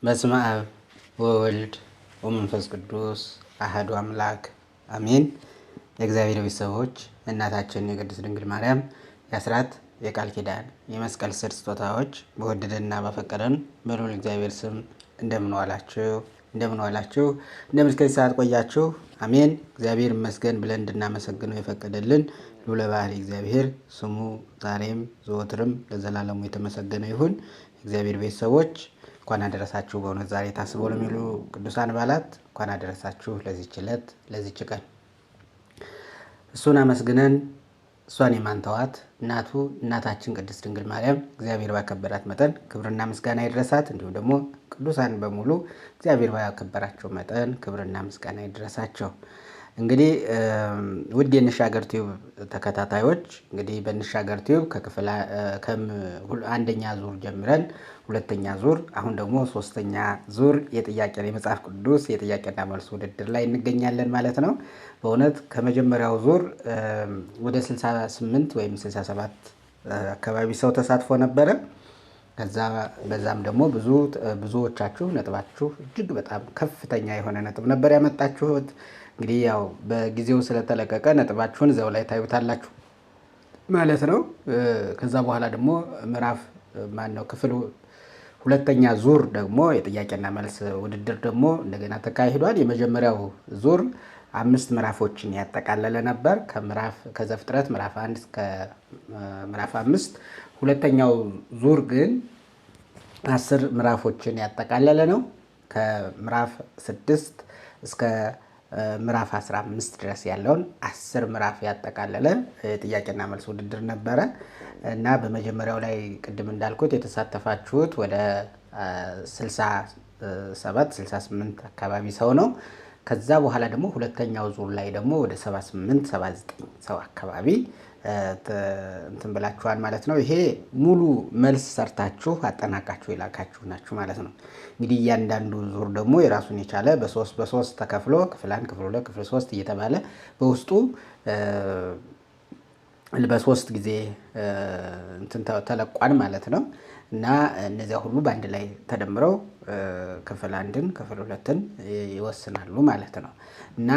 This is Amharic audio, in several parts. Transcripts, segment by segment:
በስመ አብ ወወልድ ወመንፈስ ቅዱስ አሐዱ አምላክ አሜን። የእግዚአብሔር ቤተሰቦች እናታችን የቅድስት ድንግል ማርያም የአስራት የቃል ኪዳን የመስቀል ስር ስጦታዎች በወደደና በፈቀደን በልዑል እግዚአብሔር ስም እንደምን ዋላችሁ እንደምን እስከዚህ ሰዓት ቆያችሁ? አሜን። እግዚአብሔር ይመስገን ብለን እንድናመሰግነው የፈቀደልን ልዑለ ባሕርይ እግዚአብሔር ስሙ ዛሬም ዘወትርም ለዘላለሙ የተመሰገነ ይሁን። እግዚአብሔር ቤተሰቦች እንኳን አደረሳችሁ። በእውነት ዛሬ ታስበው ለሚሉ ቅዱሳን በዓላት እንኳን አደረሳችሁ ለዚህች ዕለት ለዚህች ቀን። እሱን አመስግነን እሷን የማንተዋት እናታችን ቅድስት ድንግል ማርያም እግዚአብሔር ባከበራት መጠን ክብርና ምስጋና ይድረሳት። እንዲሁም ደግሞ ቅዱሳን በሙሉ እግዚአብሔር ባከበራቸው መጠን ክብርና ምስጋና ይድረሳቸው። እንግዲህ ውድ የንሻገር ቲዩብ ተከታታዮች እንግዲህ በንሻገር ቲዩብ ከክፍል አንደኛ ዙር ጀምረን ሁለተኛ ዙር አሁን ደግሞ ሶስተኛ ዙር የመጽሐፍ ቅዱስ የጥያቄና መልስ ውድድር ላይ እንገኛለን ማለት ነው። በእውነት ከመጀመሪያው ዙር ወደ 68 ወይም 67 አካባቢ ሰው ተሳትፎ ነበረ። በዛም ደግሞ ብዙዎቻችሁ ነጥባችሁ እጅግ በጣም ከፍተኛ የሆነ ነጥብ ነበር ያመጣችሁት። እንግዲህ ያው በጊዜው ስለተለቀቀ ነጥባችሁን እዛው ላይ ታዩታላችሁ ማለት ነው። ከዛ በኋላ ደግሞ ክፍል ሁለተኛ ዙር ደግሞ የጥያቄና መልስ ውድድር ደግሞ እንደገና ተካሂዷል። የመጀመሪያው ዙር 5 ምዕራፎችን ያጠቃለለ ነበር ከዘፍጥረት ምዕራፍ 1 እስከ ምዕራፍ 5። ሁለተኛው ዙር ግን 10 ምዕራፎችን ያጠቃለለ ነው። ከምዕራፍ 6 እስከ ምዕራፍ 15 ድረስ ያለውን 10 ምዕራፍ ያጠቃለለ ጥያቄና መልስ ውድድር ነበረ እና በመጀመሪያው ላይ ቅድም እንዳልኩት የተሳተፋችሁት ወደ 68 አካባቢ ሰው ነው። ከዛ በኋላ ደግሞ ሁለተኛው ዙር ላይ ደግሞ ወደ 79 ሰው አካባቢ እንትን ብላችኋል ማለት ነው። ይሄ ሙሉ መልስ ሰርታችሁ አጠናቃችሁ የላካችሁ ናችሁ ማለት ነው። እንግዲህ እያንዳንዱ ዙር ደግሞ የራሱን የቻለ በሶስት ተከፍሎ ክፍል 1 ክፍል 2 ክፍል 3 እየተባለ በውስጡ በ3 ጊዜ እንትን ተለቋል ማለት ነው። እና እነዚያ ሁሉ በአንድ ላይ ተደምረው ክፍል 1ን ክፍል 2ን ይወስናሉ ማለት ነው። እና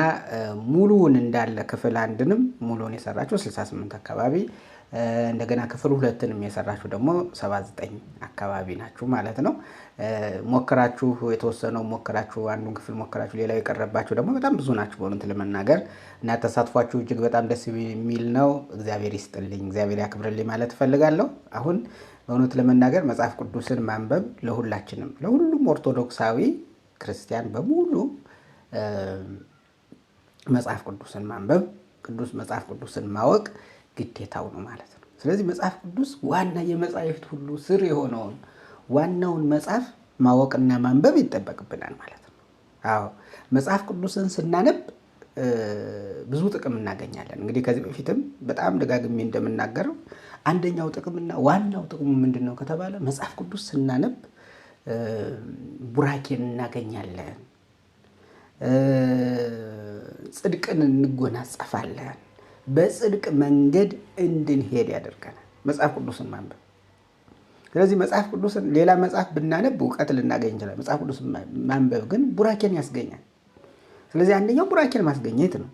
ሙሉውን እንዳለ ክፍል 1ንም ሙሉውን የሰራችሁ 68 አካባቢ እንደገና ክፍል 2ንም የሰራችሁ ደግሞ 79 አካባቢ ናችሁ ማለት ነው። ሞክራችሁ የተወሰነው ሞክራችሁ አንዱን ክፍል ሞክራችሁ ሌላው የቀረባችሁ ደግሞ በጣም ብዙ ናችሁ በእውነት ለመናገር እና ተሳትፏችሁ እጅግ በጣም ደስ የሚል ነው። እግዚአብሔር ይስጥልኝ፣ እግዚአብሔር ያክብርልኝ ማለት እፈልጋለሁ። አሁን በእውነት ለመናገር መጽሐፍ ቅዱስን ማንበብ ለሁላችንም ለሁሉም ኦርቶዶክሳዊ ክርስቲያን በሙሉ መጽሐፍ ቅዱስን ማንበብ መጽሐፍ ቅዱስን ማወቅ ግዴታው ነው ማለት ነው። ስለዚህ መጽሐፍ ቅዱስ ዋና የመጻሕፍት ሁሉ ስር የሆነውን ዋናውን መጽሐፍ ማወቅና ማንበብ ይጠበቅብናል ማለት ነው። አዎ መጽሐፍ ቅዱስን ስናነብ ብዙ ጥቅም እናገኛለን። እንግዲህ ከዚህ በፊትም በጣም ደጋግሜ እንደምናገረው አንደኛው ጥቅምና ዋናው ጥቅሙ ምንድን ነው ከተባለ መጽሐፍ ቅዱስ ስናነብ ቡራኬን እናገኛለን፣ ጽድቅን እንጎናጸፋለን፣ በጽድቅ መንገድ እንድንሄድ ያደርገናል መጽሐፍ ቅዱስን ማንበብ። ስለዚህ መጽሐፍ ቅዱስን ሌላ መጽሐፍ ብናነብ እውቀት ልናገኝ እንችላለን። መጽሐፍ ቅዱስን ማንበብ ግን ቡራኬን ያስገኛል። ስለዚህ አንደኛው ቡራኬን ማስገኘት ነው።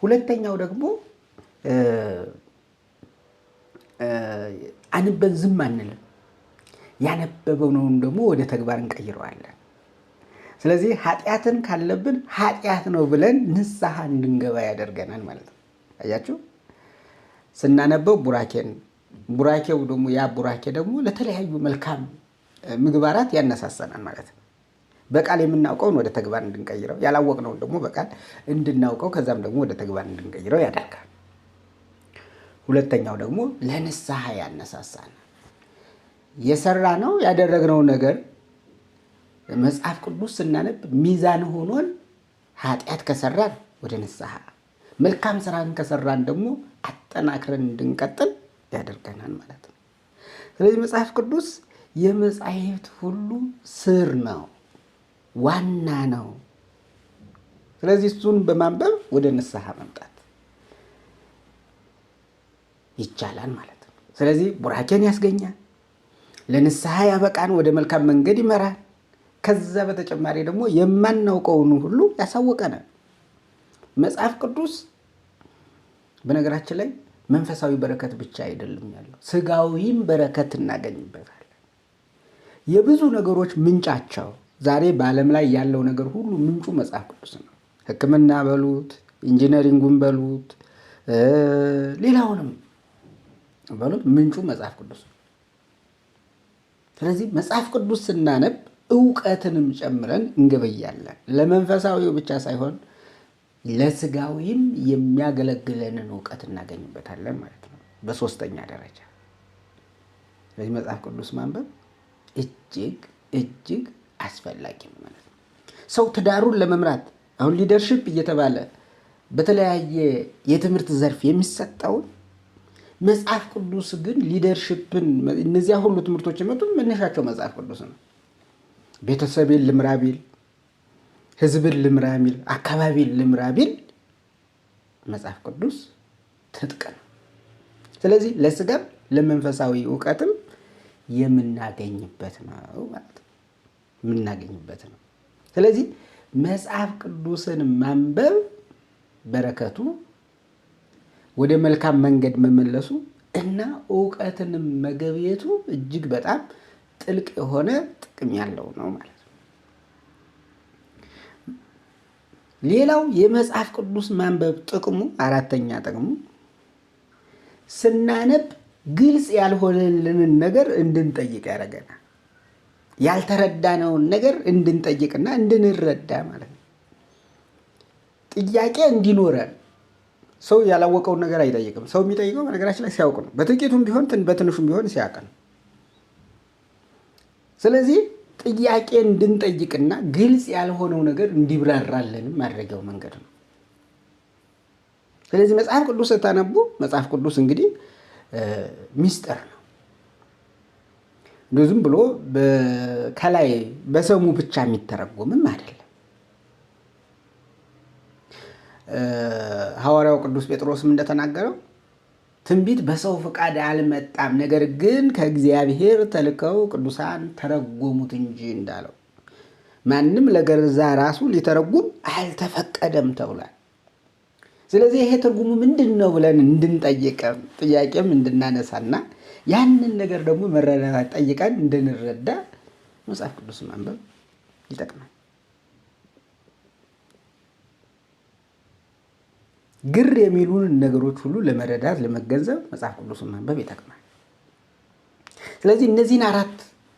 ሁለተኛው ደግሞ አንበን ዝም አንልም፣ ያነበበውን ደግሞ ወደ ተግባር እንቀይረዋለን። ስለዚህ ኃጢአትን ካለብን ኃጢአት ነው ብለን ንስሐ እንድንገባ ያደርገናል ማለት ነው። አያችሁ፣ ስናነበው ቡራኬው ደግሞ ያ ቡራኬ ደግሞ ለተለያዩ መልካም ምግባራት ያነሳሰናል ማለት ነው። በቃል የምናውቀውን ወደ ተግባር እንድንቀይረው፣ ያላወቅነውን ደግሞ በቃል እንድናውቀው ከዛም ደግሞ ወደ ተግባር እንድንቀይረው ያደርጋል። ሁለተኛው ደግሞ ለንስሐ ያነሳሳናል። ያደረግነው ነገር መጽሐፍ ቅዱስ ስናነብ ሚዛን ሆኖን ኃጢአት ከሰራን ወደ ንስሐ፣ መልካም ስራን ከሰራን ደግሞ አጠናክረን እንድንቀጥል ያደርገናል ማለት ነው። ስለዚህ መጽሐፍ ቅዱስ የመጻሕፍት ሁሉ ስር ነው፣ ዋና ነው። ስለዚህ እሱን በማንበብ ወደ ንስሐ መምጣት ይቻላል ማለት ነው። ስለዚህ ቡራኬን ያስገኛል፣ ለንስሐ ያበቃን፣ ወደ መልካም መንገድ ይመራል፣ ከዛ በተጨማሪ ደግሞ የማናውቀውን ሁሉ ያሳወቀናል። መጽሐፍ ቅዱስ በነገራችን ላይ መንፈሳዊ በረከት ብቻ አይደለም ያለው፣ ስጋዊም በረከት እናገኝበታለን። የብዙ ነገሮች ምንጫቸው ዛሬ በዓለም ላይ ያለው ነገር ሁሉ ምንጩ መጽሐፍ ቅዱስ ነው። ሕክምና በሉት፣ ኢንጂነሪንጉን በሉት፣ ሌላውንም በሉት፣ ምንጩ መጽሐፍ ቅዱስ ነው። ስለዚህ መጽሐፍ ቅዱስ ስናነብ እውቀትንም ጨምረን እንገበያለን። ለመንፈሳዊው ብቻ ሳይሆን ለስጋዊም የሚያገለግለንን እውቀት እናገኝበታለን ማለት ነው። በሶስተኛ ደረጃ ስለዚህ መጽሐፍ ቅዱስ ማንበብ እጅግ እጅግ አስፈላጊ ነው ማለት ነው። ሰው ትዳሩን ለመምራት አሁን ሊደርሽፕ እየተባለ በተለያየ የትምህርት ዘርፍ የሚሰጠውን መጽሐፍ ቅዱስ ግን ሊደርሽፕን እነዚያ ሁሉ ትምህርቶች የመጡት መነሻቸው መጽሐፍ ቅዱስ ነው። ቤተሰቤን ልምራ ቢል፣ ህዝብን ልምራ ቢል፣ አካባቢን ልምራ ቢል መጽሐፍ ቅዱስ ትጥቅ ነው። ስለዚህ ለስጋም ለመንፈሳዊ እውቀትም የምናገኝበት ነው ማለት ነው። የምናገኝበት ነው። ስለዚህ መጽሐፍ ቅዱስን ማንበብ በረከቱ ወደ መልካም መንገድ መመለሱ እና እውቀትንም መገብየቱ እጅግ በጣም ጥልቅ የሆነ ጥቅም ያለው ነው ማለት ነው። ሌላው የመጽሐፍ ቅዱስ ማንበብ ጥቅሙ፣ አራተኛ ጥቅሙ ስናነብ ግልጽ ያልሆነልንን ነገር እንድንጠይቅ ያደርገናል። ያልተረዳነውን ነገር እንድንጠይቅና እንድንረዳ ማለት ነው። ጥያቄ እንዲኖረን። ሰው ያላወቀውን ነገር አይጠይቅም። ሰው የሚጠይቀው በነገራችን ላይ ሲያውቅ ነው። በጥቂቱም ቢሆን በትንሹም ቢሆን ሲያውቅ ነው። ስለዚህ ጥያቄ እንድንጠይቅና ግልጽ ያልሆነው ነገር እንዲብራራልንም ማድረጊያው መንገድ ነው። ስለዚህ መጽሐፍ ቅዱስ ስታነቡ መጽሐፍ ቅዱስ እንግዲህ ሚስጥር ነው። ዝም ብሎ ከላይ በሰሙ ብቻ የሚተረጎምም አይደለም። ሐዋርያው ቅዱስ ጴጥሮስም እንደተናገረው ትንቢት በሰው ፈቃድ አልመጣም፣ ነገር ግን ከእግዚአብሔር ተልከው ቅዱሳን ተረጎሙት እንጂ እንዳለው ማንም ለገዛ ራሱ ሊተረጉም አልተፈቀደም ተብሏል። ስለዚህ ይሄ ትርጉሙ ምንድን ነው ብለን እንድንጠይቅ ጥያቄም እንድናነሳና ያንን ነገር ደግሞ መረዳት ጠይቀን እንድንረዳ መጽሐፍ ቅዱስ ማንበብ ይጠቅማል። ግር የሚሉን ነገሮች ሁሉ ለመረዳት ለመገንዘብ መጽሐፍ ቅዱስን ማንበብ ይጠቅማል። ስለዚህ እነዚህን አራት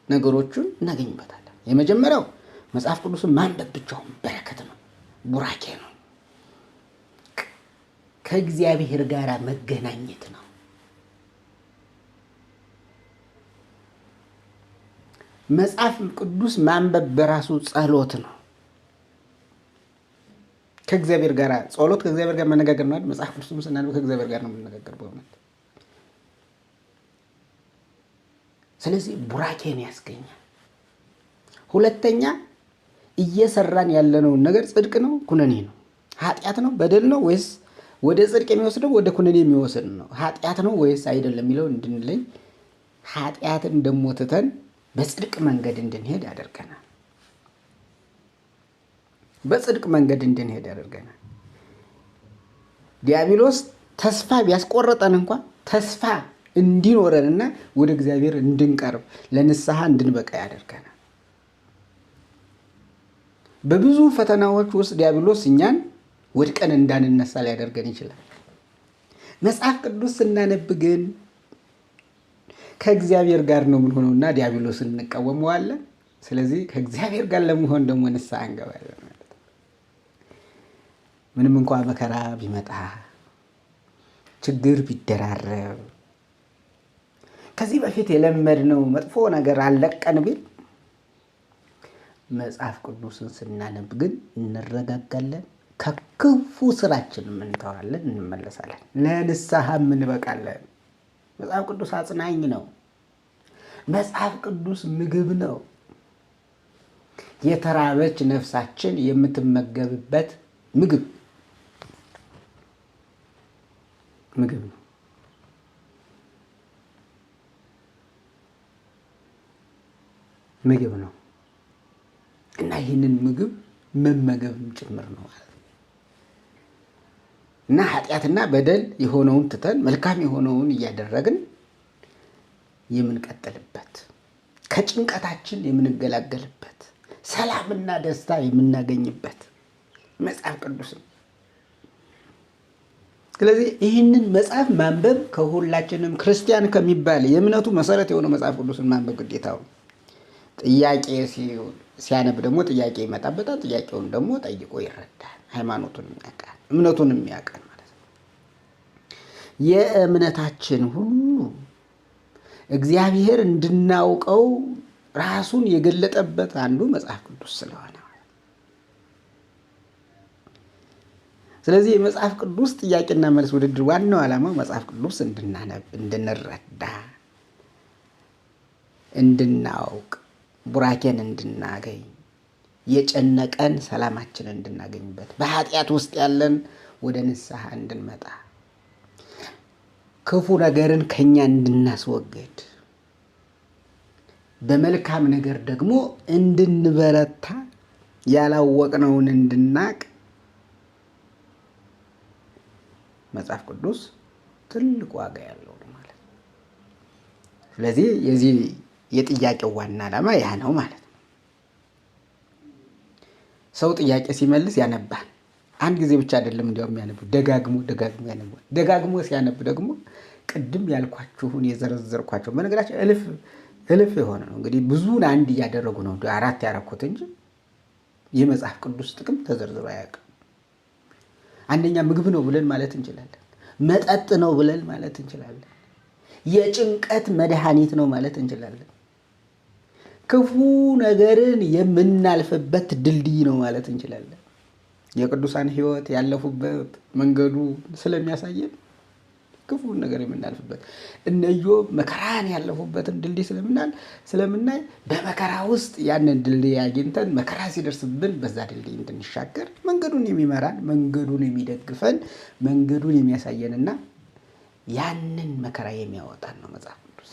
ነገሮችን እናገኝበታለን። የመጀመሪያው መጽሐፍ ቅዱስን ማንበብ ብቻውን በረከት ነው፣ ቡራኬ ነው፣ ከእግዚአብሔር ጋር መገናኘት ነው። መጽሐፍ ቅዱስ ማንበብ በራሱ ጸሎት ነው። ከእግዚአብሔር ጋር ጸሎት ከእግዚአብሔር ጋር መነጋገር ነው። መጽሐፍ ቅዱስም ስናነብ ከእግዚአብሔር ጋር ነው የምንነጋገር በእውነት። ስለዚህ ቡራኬን ያስገኛል። ሁለተኛ እየሰራን ያለነውን ነገር ጽድቅ ነው ኩነኔ ነው፣ ኃጢአት ነው በደል ነው ወይስ ወደ ጽድቅ የሚወስደው ወደ ኩነኔ የሚወስድ ነው፣ ኃጢአት ነው ወይስ አይደለም የሚለው እንድንለይ ኃጢአትን ደሞ ትተን በጽድቅ መንገድ እንድንሄድ ያደርገናል። በጽድቅ መንገድ እንድንሄድ ያደርገናል። ዲያብሎስ ተስፋ ቢያስቆርጠን እንኳን ተስፋ እንዲኖረንና ወደ እግዚአብሔር እንድንቀርብ ለንስሐ እንድንበቃ ያደርገናል። በብዙ ፈተናዎች ውስጥ ዲያብሎስ እኛን ወድቀን እንዳንነሳ ሊያደርገን ይችላል። መጽሐፍ ቅዱስ ስናነብ ግን ከእግዚአብሔር ጋር ነው የምንሆነውና ዲያብሎስን እንቃወመዋለን። ስለዚህ ከእግዚአብሔር ጋር ለመሆን ደግሞ ንስሐ እንገባለን ማለት ነው። ምንም እንኳን መከራ ቢመጣ ችግር ቢደራረብ ከዚህ በፊት የለመድነው መጥፎ ነገር አለቀን ቢል መጽሐፍ ቅዱስን ስናነብ ግን እንረጋጋለን፣ ከክፉ ስራችን እንተዋለን፣ እንመለሳለን፣ ለንስሐም እንበቃለን። መጽሐፍ ቅዱስ አጽናኝ ነው። መጽሐፍ ቅዱስ ምግብ ነው። የተራበች ነፍሳችን የምትመገብበት ምግብ ነው። ምግብ ነው። እና ይህንን ምግብ መመገብም ጭምር ነው ማለት ነው። እና ኃጢአትና በደል የሆነውን ትተን መልካም የሆነውን እያደረግን የምንቀጥልበት፣ ከጭንቀታችን የምንገላገልበት፣ ሰላምና ደስታ የምናገኝበት መጽሐፍ ቅዱስ ነው። ስለዚህ ይህንን መጽሐፍ ማንበብ ከሁላችንም ክርስቲያን ከሚባል የእምነቱ መሰረት የሆነ መጽሐፍ ቅዱስን ማንበብ ግዴታው። ጥያቄ ሲያነብ ደግሞ ጥያቄ ይመጣበታል። ጥያቄውን ደግሞ ጠይቆ ይረዳል። ሃይማኖቱን ያውቃል፣ እምነቱንም ያውቃል ማለት ነው። የእምነታችን ሁሉ እግዚአብሔር እንድናውቀው ራሱን የገለጠበት አንዱ መጽሐፍ ቅዱስ ስለሆነ፣ ስለዚህ የመጽሐፍ ቅዱስ ጥያቄና መልስ ውድድር ዋናው ዓላማው መጽሐፍ ቅዱስ እንድናነብ፣ እንድንረዳ፣ እንድናውቅ፣ ቡራኬን እንድናገኝ፣ የጨነቀን ሰላማችንን እንድናገኝበት፣ በኃጢአት ውስጥ ያለን ወደ ንስሐ እንድንመጣ፣ ክፉ ነገርን ከኛ እንድናስወግድ፣ በመልካም ነገር ደግሞ እንድንበረታ፣ ያላወቅነውን እንድናቅ መጽሐፍ ቅዱስ ትልቅ ዋጋ ያለው ነው ማለት ነው። ስለዚህ የዚህ የጥያቄው ዋና ዓላማ ያ ነው ማለት ነው። ሰው ጥያቄ ሲመልስ ያነባል። አንድ ጊዜ ብቻ አይደለም እንዲያውም ያነባል፣ ደጋግሞ ያነባል። ደጋግሞ ሲያነብ ደግሞ ቅድም ያልኳችሁን የዘረዘርኳቸው በነገራችን እልፍ የሆነ ነው። እንግዲህ ብዙን አንድ እያደረጉ ነው 4 ያደረኩት እንጂ የመጽሐፍ ቅዱስ ጥቅም ተዘርዝሮ አያውቅም። አንደኛ ምግብ ነው ብለን ማለት እንችላለን። መጠጥ ነው ብለን ማለት እንችላለን። የጭንቀት መድኃኒት ነው ማለት እንችላለን። ክፉ ነገርን የምናልፍበት ድልድይ ነው ማለት እንችላለን። የቅዱሳን ሕይወት ያለፉበት መንገዱ ስለሚያሳየን ክፉን ነገር የምናልፍበት፣ እነ ኢዮብ መከራን ያለፉበትን ድልድይ ስለምናይ በመከራ ውስጥ ያንን ድልድይ አግኝተን መከራ ሲደርስብን በዛ ድልድይ እንድንሻገር መንገዱን የሚመራን፣ መንገዱን የሚደግፈን፣ መንገዱን የሚያሳየንና ያንን መከራ የሚያወጣን ነው መጽሐፍ ቅዱስ።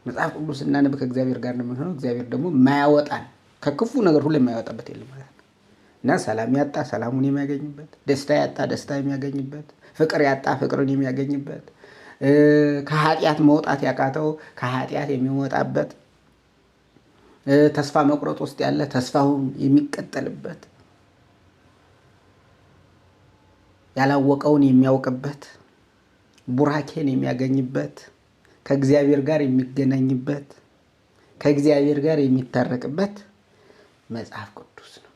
መጽሐፍ ቅዱስ ስናነብ ከእግዚአብሔር ጋር ነው የምንሆነው። እግዚአብሔር ደግሞ የማያወጣን ከክፉ ነገር ሁሉ የማያወጣበት የለም ማለት ነው። እና ሰላም ያጣ ሰላሙን የሚያገኝበት፣ ደስታ ያጣ ደስታ የሚያገኝበት፣ ፍቅር ያጣ ፍቅርን የሚያገኝበት፣ ከኃጢአት መውጣት ያቃተው ከኃጢአት የሚወጣበት፣ ተስፋ መቁረጥ ውስጥ ያለ ተስፋውን የሚቀጠልበት፣ ያላወቀውን የሚያውቅበት፣ ቡራኬን የሚያገኝበት፣ ከእግዚአብሔር ጋር የሚገናኝበት፣ ከእግዚአብሔር ጋር የሚታረቅበት መጽሐፍ ቅዱስ ነው።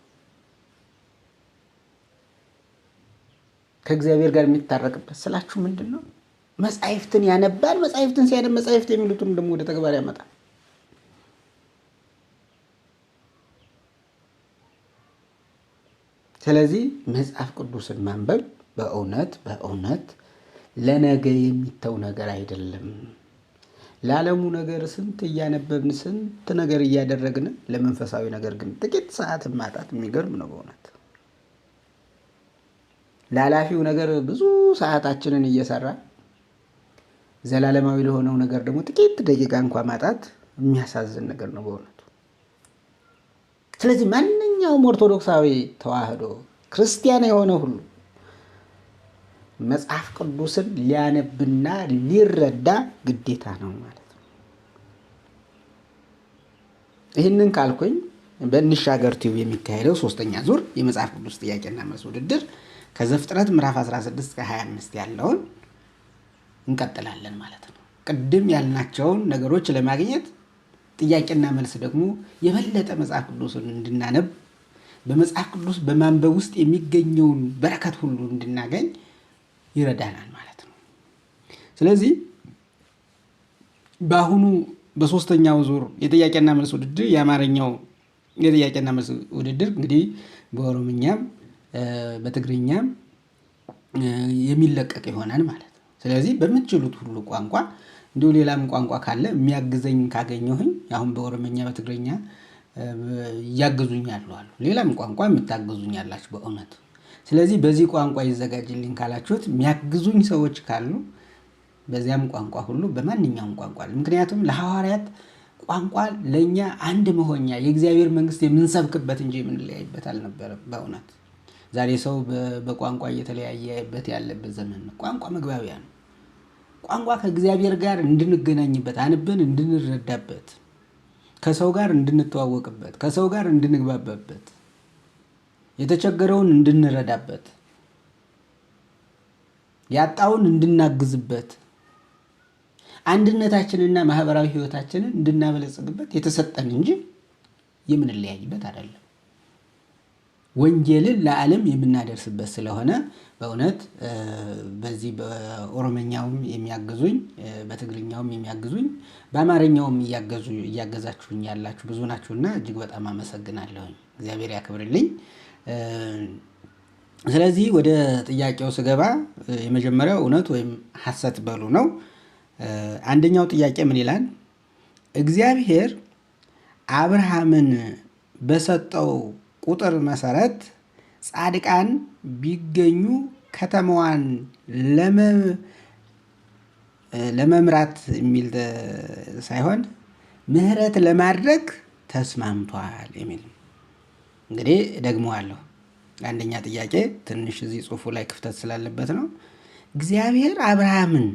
ከእግዚአብሔር ጋር የሚታረቅበት ስላችሁ ምንድን ነው? መጻሕፍትን ያነባል። መጻሕፍትን ሲያነብ መጻሕፍት የሚሉትን ደግሞ ወደ ተግባር ያመጣል። ስለዚህ መጽሐፍ ቅዱስን ማንበብ በእውነት ለነገ የሚተው ነገር አይደለም። ለዓለሙ ነገር ስንት እያነበብን ስንት ነገር እያደረግን ለመንፈሳዊ ነገር ግን ጥቂት ሰዓትን ማጣት የሚገርም ነው በእውነት። ለኃላፊው ነገር ብዙ ሰዓታችንን እየሰራ ዘላለማዊ ለሆነው ነገር ደግሞ ጥቂት ደቂቃ እንኳን ማጣት የሚያሳዝን ነገር ነው በእውነቱ። ስለዚህ ማንኛውም ኦርቶዶክሳዊ ተዋህዶ ክርስቲያን የሆነ ሁሉ መጽሐፍ ቅዱስን ሊያነብና ሊረዳ ግዴታ ነው ማለት ነው። ይህንን ካልኩኝ በእንሻገር ቲዩብ የሚካሄደው 3ኛ ዙር የመጽሐፍ ቅዱስ ጥያቄና መልስ ውድድር ከዘፍጥረት ምዕራፍ 16 እስከ 25 ያለውን እንቀጥላለን ማለት ነው። ቅድም ያልናቸውን ነገሮች ለማግኘት ጥያቄና መልስ ደግሞ የበለጠ መጽሐፍ ቅዱስን እንድናነብ፣ በመጽሐፍ ቅዱስ በማንበብ ውስጥ የሚገኘውን በረከት ሁሉ እንድናገኝ ይረዳናል ማለት ነው። ስለዚህ በአሁኑ በ3ኛው ዙር የጥያቄና መልስ ውድድር የአማርኛው የጥያቄና መልስ ውድድር እንግዲህ በኦሮምኛም በትግርኛም የሚለቀቅ ይሆናል ማለት ነው። ስለዚህ በምትችሉት ሁሉ ቋንቋ እንዲሁ ሌላም ቋንቋ ካለ የሚያግዘኝ ካገኘሁኝ አሁን በኦሮምኛ በትግርኛ እያግዙኛል አሉ። ሌላም ቋንቋ የምታግዙኝ አላችሁ በእውነት። ስለዚህ በዚህ ቋንቋ ይዘጋጅልኝ ካላችሁት የሚያግዙኝ ሰዎች ካሉ በዚያም ቋንቋ ሁሉ በማንኛውም ቋንቋ፣ ምክንያቱም ለሐዋርያት ቋንቋ ለኛ አንድ መሆኛ የእግዚአብሔር መንግስት የምንሰብክበት እንጂ የምንለያይበት አልነበረም። በእውነት ዛሬ ሰው በቋንቋ እየተለያየበት ያለበት ዘመን ነው። ቋንቋ መግባቢያ ነው። ቋንቋ ከእግዚአብሔር ጋር እንድንገናኝበት፣ አንበን እንድንረዳበት፣ ከሰው ጋር እንድንተዋወቅበት፣ ከሰው ጋር እንድንግባባበት፣ የተቸገረውን እንድንረዳበት፣ ያጣውን እንድናግዝበት፣ አንድነታችንና ማህበራዊ ህይወታችንን እንድናበለጽግበት የተሰጠን እንጂ የምንለያይበት አይደለም። ወንጌልን ለዓለም የምናደርስበት ስለሆነ በእውነት በዚህ በኦሮመኛውም የሚያግዙኝ፣ በትግርኛውም የሚያግዙኝ፣ በአማርኛውም እያገዛችሁኝ ያላችሁ ብዙ ናችሁና እጅግ በጣም አመሰግናለሁኝ። እግዚአብሔር ያክብርልኝ። ስለዚህ ወደ ጥያቄው ስገባ የመጀመሪያው እውነት ወይም ሐሰት በሉ ነው። አንደኛው ጥያቄ ምን ይላል? እግዚአብሔር አብርሃምን በሰጠው ቁጥር መሰረት ጻድቃን ቢገኙ ከተማዋን ለመምራት የሚል ሳይሆን ምህረት ለማድረግ ተስማምቷል የሚል። እንግዲህ ደግመዋለሁ። አንደኛ ጥያቄ ትንሽ እዚህ ጽሑፉ ላይ ክፍተት ስላለበት ነው። እግዚአብሔር አብርሃምን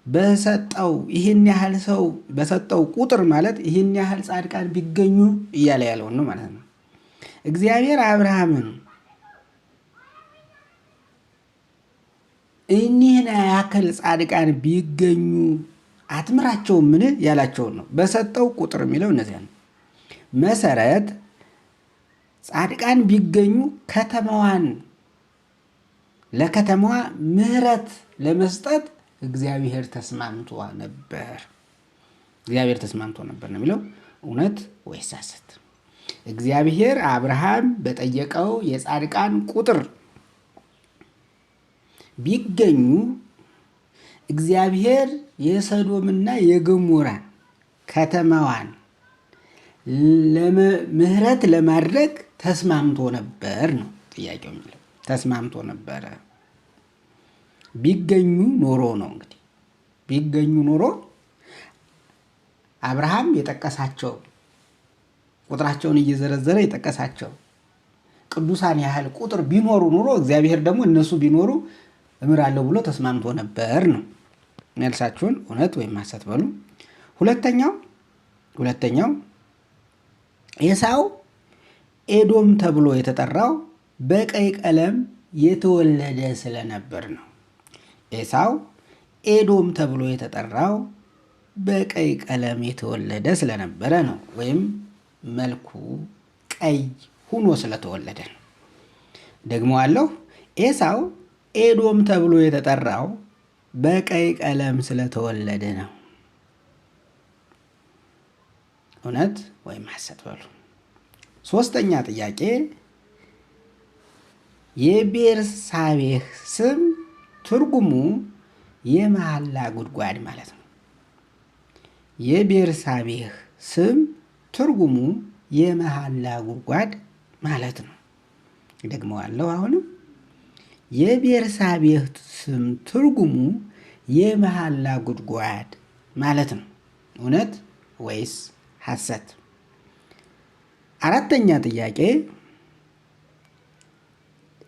በሰጠው ይህን ያህል ሰው በሰጠው ቁጥር ማለት ይህን ያህል ጻድቃን ቢገኙ እያለ ያለውን ነው ማለት ነው። እግዚአብሔር አብርሃምን እኒህን ያክል ጻድቃን ቢገኙ አትምራቸውም ምን ያላቸውን ነው። በሰጠው ቁጥር የሚለው እነዚያ ነው። መሰረት ጻድቃን ቢገኙ ለከተማዋ ምህረት ለመስጠት እግዚአብሔር ተስማምቶ ነበር። እግዚአብሔር ተስማምቶ ነበር ነው የሚለው። እውነት ወይስ ሐሰት? እግዚአብሔር አብርሃም በጠየቀው የጻድቃን ቁጥር ቢገኙ እግዚአብሔር የሰዶምና የገሞራ ከተማዋን ምህረት ለማድረግ ተስማምቶ ነበር ነው ጥያቄው የሚለው። ተስማምቶ ነበረ። ቢገኙ ኖሮ ነው እንግዲህ ቢገኙ ኖሮ አብርሃም የጠቀሳቸው ቁጥራቸውን እየዘረዘረ የጠቀሳቸው ቅዱሳን ያህል ቁጥር ቢኖሩ ኖሮ እግዚአብሔር ደግሞ እነሱ ቢኖሩ እምራለሁ ብሎ ተስማምቶ ነበር ነው። መልሳችሁን እውነት ወይም ሐሰት በሉ። ሁለተኛው ኤሳው ኤዶም ተብሎ የተጠራው በቀይ ቀለም የተወለደ ስለነበር ነው። ኤሳው ኤዶም ተብሎ የተጠራው በቀይ ቀለም የተወለደ ስለነበረ ነው። ወይም መልኩ ቀይ ሆኖ ስለተወለደ ነው። ደግሞአለሁ። ኤሳው ኤዶም ተብሎ የተጠራው በቀይ ቀለም ስለተወለደ ነው። እውነት ወይም ሐሰት በሉ። ሶስተኛ ጥያቄ የቤርሳቤህ ስም ትርጉሙ የመሐላ ጉድጓድ ማለት ነው። የቤርሳቤህ ስም ትርጉሙ የመሐላ ጉድጓድ ማለት ነው። ደግመዋለሁ። አሁንም የቤርሳቤህ ስም ትርጉሙ የመሐላ ጉድጓድ ማለት ነው። እውነት ወይስ ሐሰት? አራተኛ ጥያቄ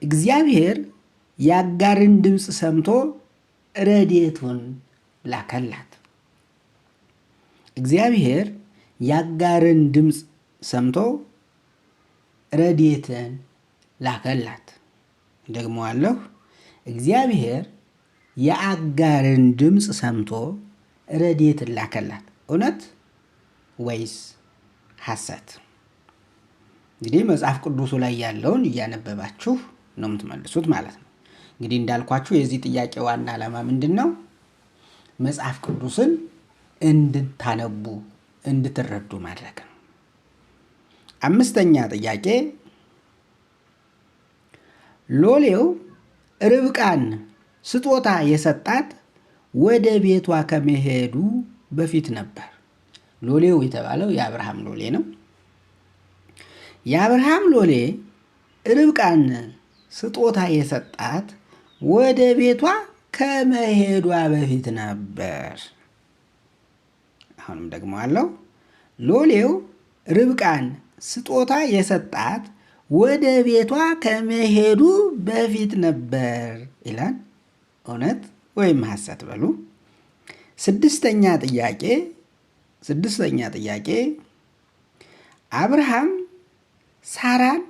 እግዚአብሔር የአጋርን ድምፅ ሰምቶ ረድኤቱን ላከላት። እግዚአብሔር የአጋርን ድምፅ ሰምቶ ረድኤትን ላከላት። ደግሞአለሁ። እግዚአብሔር የአጋርን ድምፅ ሰምቶ ረድኤትን ላከላት። እውነት ወይስ ሐሰት? እንግዲህ መጽሐፍ ቅዱሱ ላይ ያለውን እያነበባችሁ ነው የምትመልሱት ማለት ነው። እንግዲህ እንዳልኳችሁ የዚህ ጥያቄ ዋና ዓላማ ምንድን ነው? መጽሐፍ ቅዱስን እንድታነቡ እንድትረዱ ማድረግ ነው። አምስተኛ ጥያቄ ሎሌው ርብቃን ስጦታ የሰጣት ወደ ቤቷ ከመሄዱ በፊት ነበር። ሎሌው የተባለው የአብርሃም ሎሌ ነው። የአብርሃም ሎሌ ርብቃን ስጦታ የሰጣት ወደ ቤቷ ከመሄዷ በፊት ነበር። አሁንም ደግሞ አለው ሎሌው ርብቃን ስጦታ የሰጣት ወደ ቤቷ ከመሄዱ በፊት ነበር ይላል። እውነት ወይም ሐሰት በሉ። ስድስተኛ ጥያቄ አብርሃም ሳራን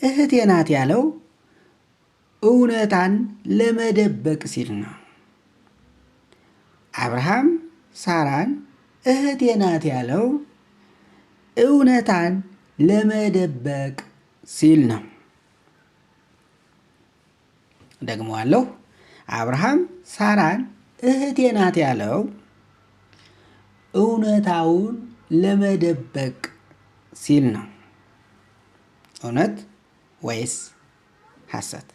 እህቴ ናት ያለው እውነታን ለመደበቅ ሲል ነው። አብርሃም ሳራን እህቴ ናት ያለው እውነታን ለመደበቅ ሲል ነው። ደግሞአለሁ። አብርሃም ሳራን እህቴ ናት ያለው እውነታውን ለመደበቅ ሲል ነው። እውነት ወይስ ሐሰት?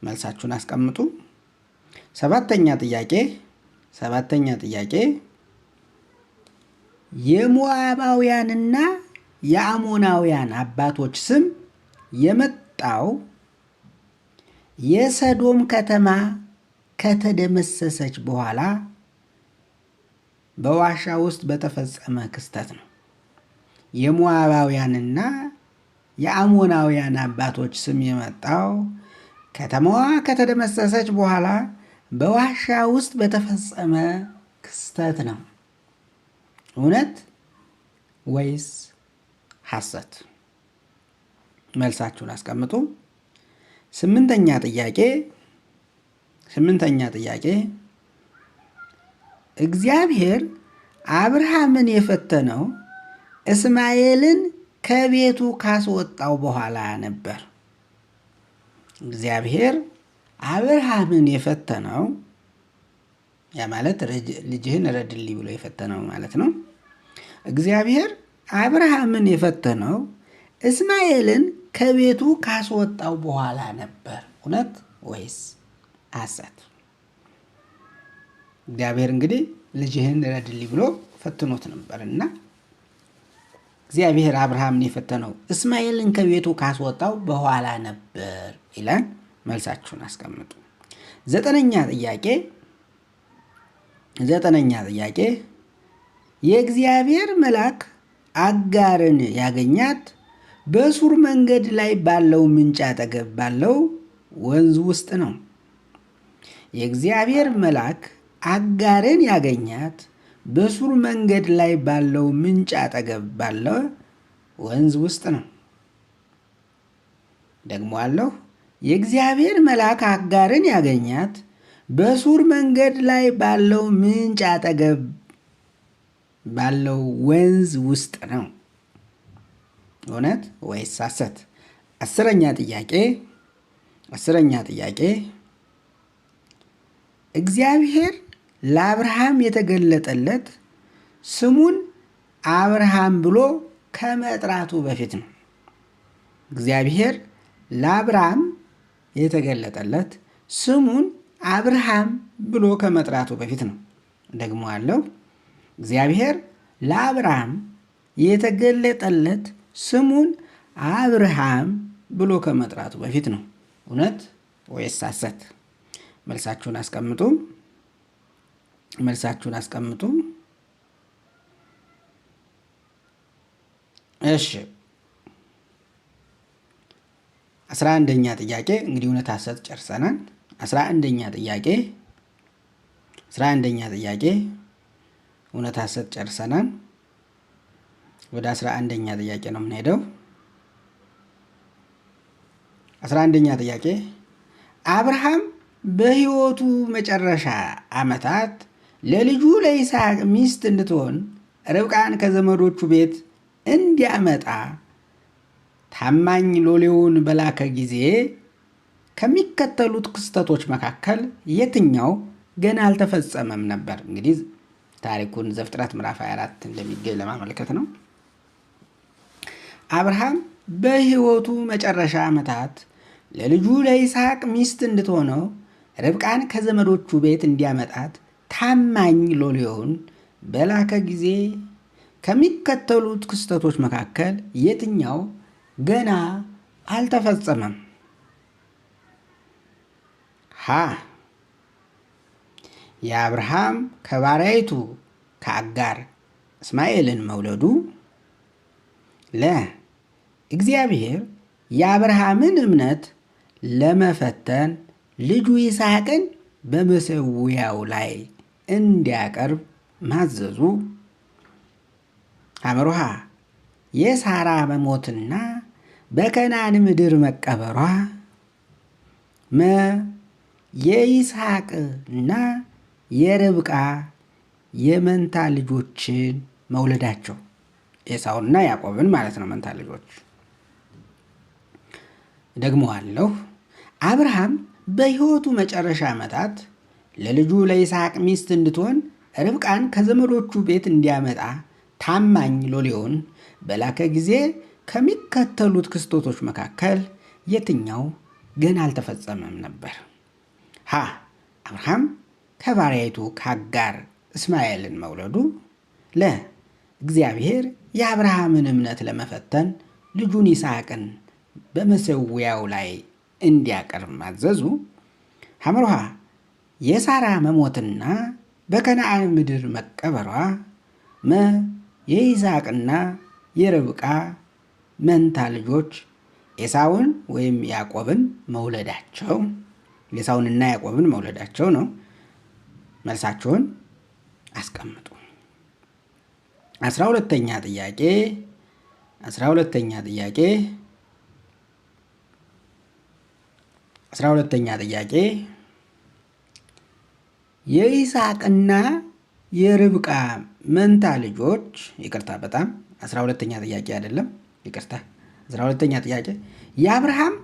መልሳችሁን አስቀምጡ። ሰባተኛ ጥያቄ የሞዓባውያንና የአሞናውያን አባቶች ስም የመጣው የሰዶም ከተማ ከተደመሰሰች በኋላ በዋሻ ውስጥ በተፈጸመ ክስተት ነው። የሞዓባውያንና የአሞናውያን አባቶች ስም የመጣው ከተማዋ ከተደመሰሰች በኋላ በዋሻ ውስጥ በተፈጸመ ክስተት ነው። እውነት ወይስ ሐሰት? መልሳችሁን አስቀምጡ። ስምንተኛ ጥያቄ እግዚአብሔር አብርሃምን የፈተነው እስማኤልን ከቤቱ ካስወጣው በኋላ ነበር። እግዚአብሔር አብርሃምን የፈተነው ያ ማለት ልጅህን ረድልኝ ብሎ የፈተነው ማለት ነው። እግዚአብሔር አብርሃምን የፈተነው እስማኤልን ከቤቱ ካስወጣው በኋላ ነበር። እውነት ወይስ ሐሰት? እግዚአብሔር እንግዲህ ልጅህን ረድልኝ ብሎ ፈትኖት ነበርና እግዚአብሔር አብርሃምን የፈተነው እስማኤልን ከቤቱ ካስወጣው በኋላ ነበር ይላል። መልሳችሁን አስቀምጡ። ዘጠነኛ ጥያቄ የእግዚአብሔር መልአክ አጋርን ያገኛት በሱር መንገድ ላይ ባለው ምንጭ አጠገብ ባለው ወንዝ ውስጥ ነው። የእግዚአብሔር መልአክ አጋርን ያገኛት በሱር መንገድ ላይ ባለው ምንጭ አጠገብ ባለው ወንዝ ውስጥ ነው። ደግሞአለሁ። የእግዚአብሔር መልአክ አጋርን ያገኛት በሱር መንገድ ላይ ባለው ምንጭ አጠገብ ባለው ወንዝ ውስጥ ነው። እውነት ወይስ ሐሰት? አስረኛ ጥያቄ እግዚአብሔር ለአብርሃም የተገለጠለት ስሙን አብርሃም ብሎ ከመጥራቱ በፊት ነው። እግዚአብሔር ለአብርሃም የተገለጠለት ስሙን አብርሃም ብሎ ከመጥራቱ በፊት ነው። ደግሞአለሁ። እግዚአብሔር ለአብርሃም የተገለጠለት ስሙን አብርሃም ብሎ ከመጥራቱ በፊት ነው። እውነት ወይስ ሐሰት? መልሳችሁን አስቀምጡ። እሺ 11ኛ ጥያቄ እንግዲህ እውነት ሐሰት ጨርሰናል። 11ኛ ጥያቄ እውነት ሐሰት ጨርሰናል። ወደ 11ኛ ጥያቄ ነው የምንሄደው። 11ኛ ጥያቄ አብርሃም በሕይወቱ መጨረሻ ዓመታት ለልጁ ለይስሐቅ ሚስት እንድትሆን ርብቃን ከዘመዶቹ ቤት እንዲያመጣ ታማኝ ሎሌውን በላከ ጊዜ ከሚከተሉት ክስተቶች መካከል የትኛው ገና አልተፈጸመም ነበር? እንግዲህ ታሪኩን ዘፍጥረት ምዕራፍ 24 እንደሚገኝ ለማመልከት ነው። አብርሃም በሕይወቱ መጨረሻ ዓመታት ለልጁ ለይስሐቅ ሚስት እንድትሆነው ርብቃን ከዘመዶቹ ቤት እንዲያመጣት ታማኝ ሎሌውን በላከ ጊዜ ከሚከተሉት ክስተቶች መካከል የትኛው ገና አልተፈጸመም? ሀ የአብርሃም ከባሪያይቱ ከአጋር እስማኤልን መውለዱ እግዚአብሔር የአብርሃምን እምነት ለመፈተን ልጁ ይስሐቅን በመሠዊያው ላይ እንዲያቀርብ ማዘዙ ሐመሩሃ የሳራ መሞትና በከናን ምድር መቀበሯ የይስሐቅና የርብቃ የመንታ ልጆችን መውለዳቸው ኤሳውና ያዕቆብን ማለት ነው። መንታ ልጆች ደግሞአለሁ። አብርሃም በሕይወቱ መጨረሻ ዓመታት ለልጁ ለይስሐቅ ሚስት እንድትሆን ርብቃን ከዘመዶቹ ቤት እንዲያመጣ ታማኝ ሎሌውን በላከ ጊዜ ከሚከተሉት ክስተቶች መካከል የትኛው ገና አልተፈጸመም ነበር? አብርሃም ከባሪያይቱ ከአጋር እስማኤልን መውለዱ፣ እግዚአብሔር የአብርሃምን እምነት ለመፈተን ልጁን ይስሐቅን በመሠዊያው ላይ እንዲያቀርብ ማዘዙ፣ ሐመሩሃ የሳራ መሞትና በከነዓን ምድር መቀበሯ፣ የይስሐቅና የርብቃ መንታ ልጆች ኤሳውን ወይም ያዕቆብን መውለዳቸው፣ ኤሳውንና ያዕቆብን መውለዳቸው ነው። መልሳቸውን አስቀምጡ። 12ኛ ጥያቄ የይስሐቅና የርብቃ መንታ ልጆች በጣም 12ኛ ጥያቄ አይደለም፣ 12ኛ ጥያቄ የአብርሃም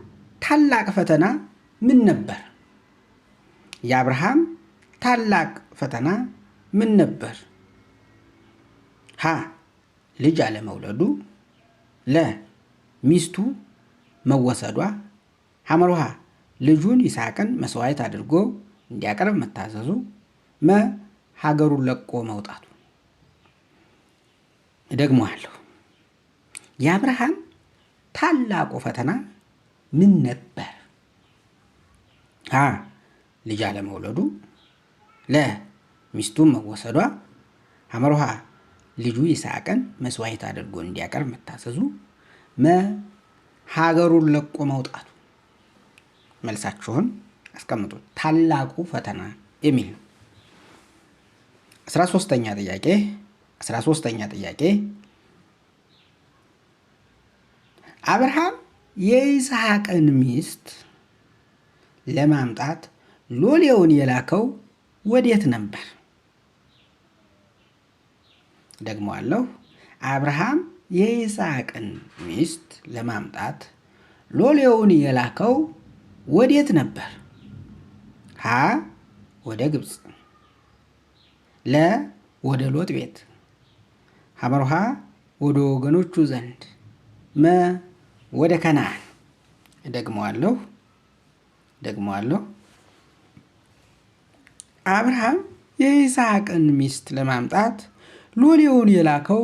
ታላቅ ፈተና ምን ነበር? የአብርሃም ታላቅ ፈተና ምን ነበር? ልጅ አለመውለዱ፣ ሚስቱ መወሰዷ፣ ሐመሩሃ ልጁን ይስሐቅን መስዋዕት አድርጎ እንዲያቀርብ መታዘዙ፣ ሀገሩን ለቆ መውጣቱ። ደግሞአለሁ። የአብርሃም ታላቁ ፈተና ምን ነበር? ልጅ አለመውለዱ፣ ሚስቱን መወሰዷ፣ ሐመሩሃ ልጁ ይስሐቅን መስዋዕት አድርጎ እንዲያቀርብ መታዘዙ፣ ሀገሩን ለቆ መውጣቱ። መልሳችሁን አስቀምጡ። ታላቁ ፈተና የሚል ነው። 13ኛ ጥያቄ አብርሃም የይስሐቅን ሚስት ለማምጣት ሎሌውን የላከው ወዴት ነበር? ደግሞአለሁ። አብርሃም የይስሐቅን ሚስት ለማምጣት ሎሌውን የላከው ወዴት ነበር? ወደ ግብፅ፣ ወደ ሎጥ ቤት፣ ሐመሩሃ ወደ ወገኖቹ ዘንድ፣ ወደ ከነዓን። ደግሞአለሁ። አብርሃም የይስሐቅን ሚስት ለማምጣት ሎሌውን የላከው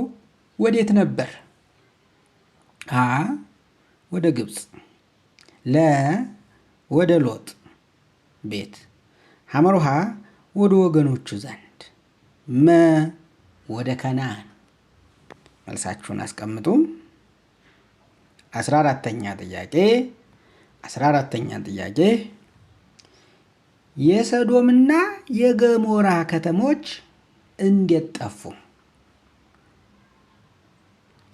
ወዴት ነበር? ወደ ግብፅ፣ ወደ ሎጥ ቤት፣ ሐመሩሃ ወደ ወገኖቹ ዘንድ፣ ወደ ከነዓን። መልሳችሁን አስቀምጡ። 14ኛ ጥያቄ የሰዶምና የገሞራ ከተሞች እንዴት ጠፉ?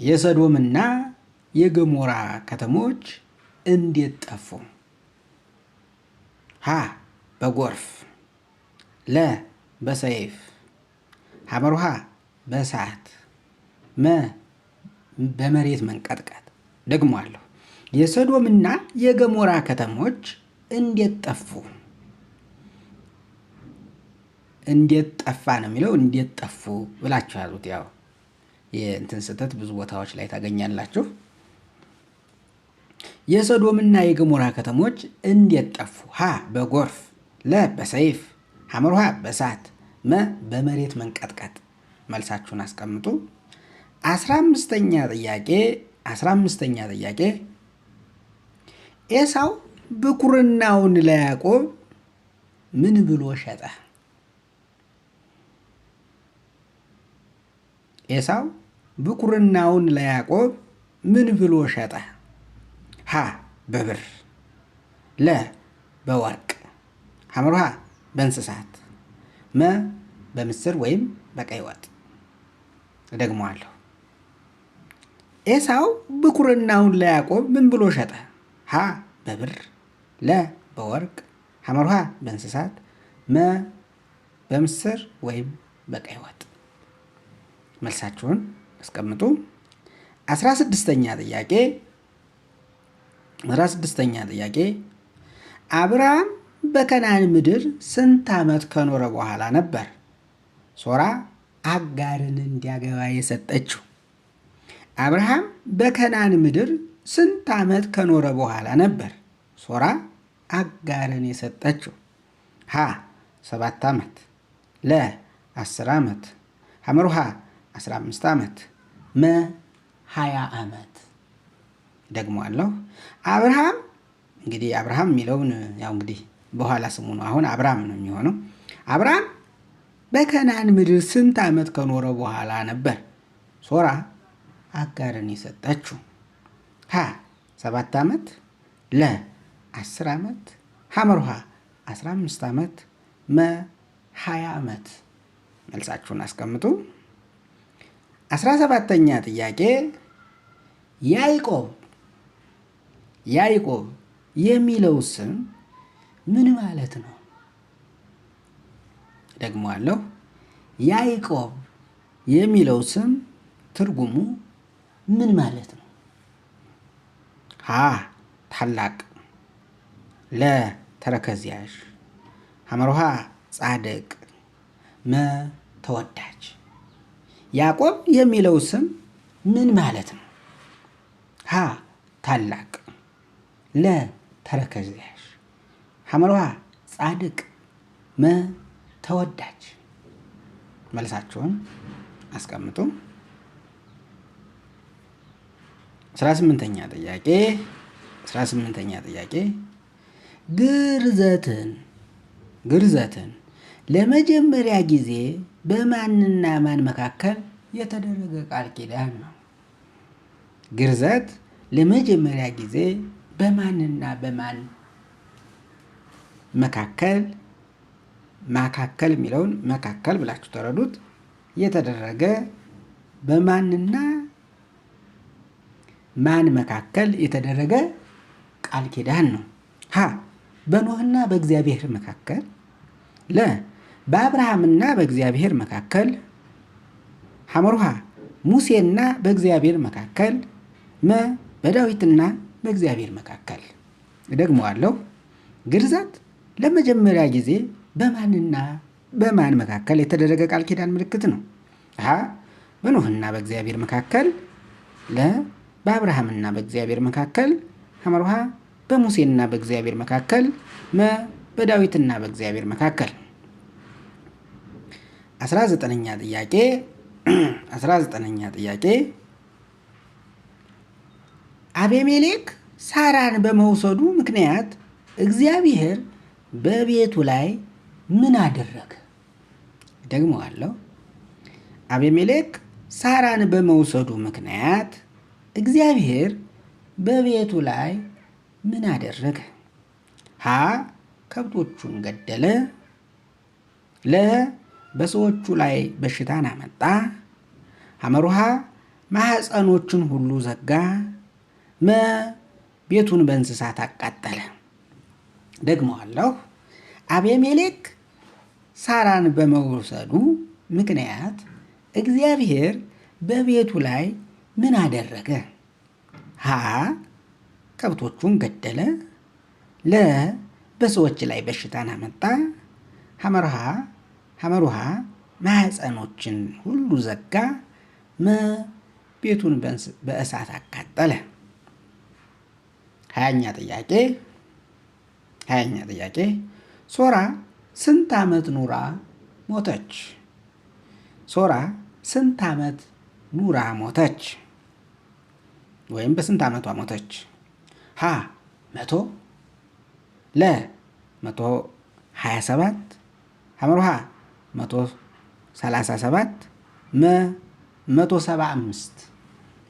የሰዶምና የገሞራ ከተሞች እንዴት ጠፉ? በጎርፍ፣ በሰይፍ፣ ሐመሩሃ በእሳት፣ በመሬት መንቀጥቀጥ። ደግሞአለሁ። የሰዶምና የገሞራ ከተሞች እንዴት ጠፉ? እንዴት ጠፋ ነው የሚለው። እንዴት ጠፉ ብላችሁ ያሉት። ያው የእንትን ስህተት ብዙ ቦታዎች ላይ ታገኛላችሁ። የሰዶምና የገሞራ ከተሞች እንዴት ጠፉ? በጎርፍ፣ በሰይፍ፣ ሐመሩሃ በእሳት፣ በመሬት መንቀጥቀጥ። መልሳችሁን አስቀምጡ። 15ኛ ጥያቄ ኤሳው ብኩርናውን ለያዕቆብ ምን ብሎ ሸጠ? ኤሳው ብኩርናውን ለያዕቆብ ምን ብሎ ሸጠ? ሀ በብር፣ ለ በወርቅ፣ ሐመርሃ በእንስሳት፣ መ በምስር ወይም በቀይ ወጥ። እደግመዋለሁ። ኤሳው ብኩርናውን ለያዕቆብ ምን ብሎ ሸጠ? ሀ በብር፣ ለ በወርቅ፣ ሐመርሃ በእንስሳት፣ መ በምስር ወይም በቀይ ወጥ። መልሳችሁን አስቀምጡ። 16ኛ ጥያቄ አብርሃም በከናን ምድር ስንት ዓመት ከኖረ በኋላ ነበር ሶራ አጋርን እንዲያገባ የሰጠችው? አብርሃም በከናን ምድር ስንት ዓመት ከኖረ በኋላ ነበር ሶራ አጋርን የሰጠችው? ሀ 7 ዓመት፣ ለ 10 ዓመት፣ ሐመርሃ 15 ዓመት፣ መ 20 ዓመት። ደግሞአለሁ። አብርሃም እንግዲህ አብርሃም የሚለውን ያው እንግዲህ በኋላ ስሙ ነው። አሁን አብርሃም ነው የሚሆነው። አብርሃም በከናን ምድር ስንት ዓመት ከኖረ በኋላ ነበር ሶራ አጋርን የሰጠችው? ሀ 7 ዓመት፣ ለ 10 ዓመት፣ ሐመርሃ 15 ዓመት፣ መ 20 ዓመት። መልሳችሁን አስቀምጡ። 17ኛ ጥያቄ ያዕቆብ የሚለው ስም ምን ማለት ነው? ደግሞአለሁ። ያዕቆብ የሚለው ስም ትርጉሙ ምን ማለት ነው? ሀ ታላቅ፣ ለ ተረከዝ ያዥ፣ ሐመርሃ ጻድቅ፣ መ ተወዳጅ። ያዕቆብ የሚለው ስም ምን ማለት ነው? ሀ ታላቅ፣ ለ ተረከዝ ያዥ፣ ሐመርሃ ጻድቅ፣ መ ተወዳጅ። መልሳችሁን አስቀምጡ። 18ኛ ጥያቄ ግርዘትን ለመጀመሪያ ጊዜ በማንና ማን መካከል የተደረገ ቃል ኪዳን ነው? ግርዘት ለመጀመሪያ ጊዜ በማንና በማን መካከል የሚለውን መካከል ብላችሁ ተረዱት። የተደረገ በማንና ማን መካከል የተደረገ ቃል ኪዳን ነው? ሀ በኖህና በእግዚአብሔር መካከል፣ ለ በአብርሃምና በእግዚአብሔር መካከል፣ ሐመርሃ ሙሴና በእግዚአብሔር መካከል፣ መ በዳዊትና በእግዚአብሔር መካከል። እደግመዋለሁ። ግርዛት ለመጀመሪያ ጊዜ በማንና በማን መካከል የተደረገ ቃል ኪዳን ምልክት ነው? ሀ በኖህና በእግዚአብሔር መካከል፣ ለ በአብርሃምና በእግዚአብሔር መካከል፣ ሐመርሃ በሙሴና በእግዚአብሔር መካከል፣ መ በዳዊትና በእግዚአብሔር መካከል። 19ኛ ጥያቄ አቤሜሌክ ሳራን በመውሰዱ ምክንያት እግዚአብሔር በቤቱ ላይ ምን አደረገ? ደግሞአለሁ። አቤሜሌክ ሳራን በመውሰዱ ምክንያት እግዚአብሔር በቤቱ ላይ ምን አደረገ? ሀ ከብቶቹን ገደለ፣ ለ በሰዎቹ ላይ በሽታን አመጣ፣ ሐመርሃ ማኅፀኖችን ሁሉ ዘጋ፣ መ ቤቱን በእንስሳት አቃጠለ። ደግሞአለሁ። አቤሜሌክ ሳራን በመውሰዱ ምክንያት እግዚአብሔር በቤቱ ላይ ምን አደረገ? ሀ ከብቶቹን ገደለ፣ ለ በሰዎች ላይ በሽታን አመጣ፣ ሐመርሃ ማኅፀኖችን ሁሉ ዘጋ፣ መ ቤቱን በእሳት አቃጠለ። 20ኛ ጥያቄ ሶራ ስንት ዓመት ኑራ ሞተች? ሶራ ስንት ዓመት ኑራ ሞተች? ወይም በስንት ዓመቷ ሞተች? ሀ 100፣ ለ 127፣ ሐመርሃ 137፣ መ 175